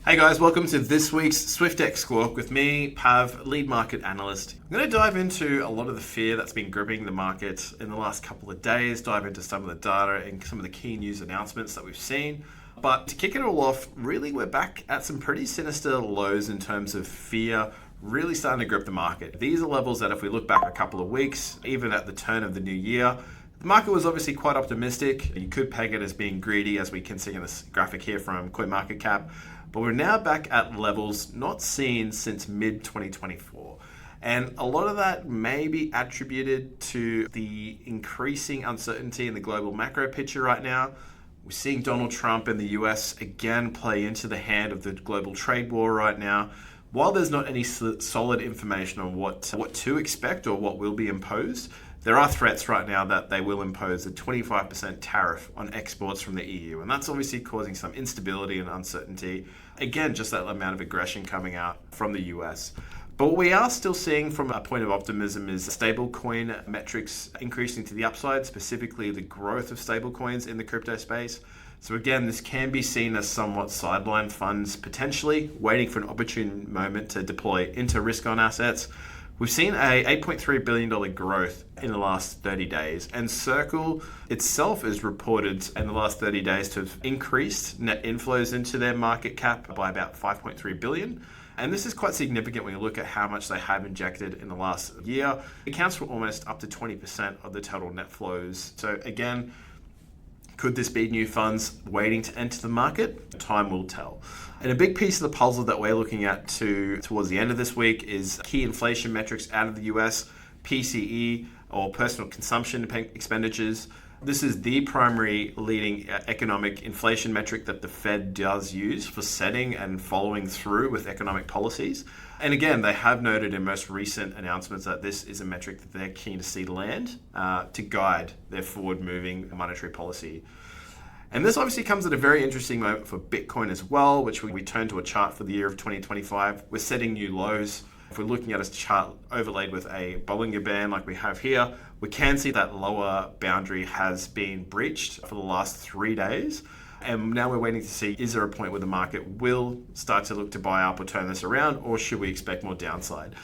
Hey guys, welcome to this week's Swyftx Squawk with me, Pav, lead market analyst. I'm going to dive into a lot of the fear that's been gripping the market in the last couple of days, dive into some of the data and some of the key news announcements that we've seen. But to kick it all off, really we're back at some pretty sinister lows in terms of fear really starting to grip the market. These are levels that if we look back a couple of weeks, even at the turn of the new year, the market was obviously quite optimistic. You could peg it as being greedy, as we can see in this graphic here from CoinMarketCap. But we're now back at levels not seen since mid-2024. And a lot of that may be attributed to the increasing uncertainty in the global macro picture right now. We're seeing Donald Trump in the US again play into the hand of the global trade war right now. While there's not any solid information on what to expect or what will be imposed, there are threats right now that they will impose a 25% tariff on exports from the EU. And that's obviously causing some instability and uncertainty. Again, just that amount of aggression coming out from the US. But what we are still seeing from a point of optimism is stablecoin metrics increasing to the upside, specifically the growth of stablecoins in the crypto space. So again, this can be seen as somewhat sideline funds, potentially waiting for an opportune moment to deploy into risk-on assets. We've seen a $8.3 billion growth in the last 30 days, and Circle itself is reported in the last 30 days to have increased net inflows into their market cap by about $5.3 billion. And this is quite significant when you look at how much they have injected in the last year. It accounts for almost up to 20% of the total net flows. So again, could this be new funds waiting to enter the market? Time will tell. And a big piece of the puzzle that we're looking at towards the end of this week is key inflation metrics out of the US, PCE, or personal consumption expenditures. This is the primary leading economic inflation metric that the Fed does use for setting and following through with economic policies. And again, they have noted in most recent announcements that this is a metric that they're keen to see land to guide their forward-moving monetary policy. And this obviously comes at a very interesting moment for Bitcoin as well, which we turn to a chart for the year of 2025. We're setting new lows. If we're looking at a chart overlaid with a Bollinger Band like we have here, we can see that lower boundary has been breached for the last 3 days. And now we're waiting to see, is there a point where the market will start to look to buy up or turn this around, or should we expect more downside?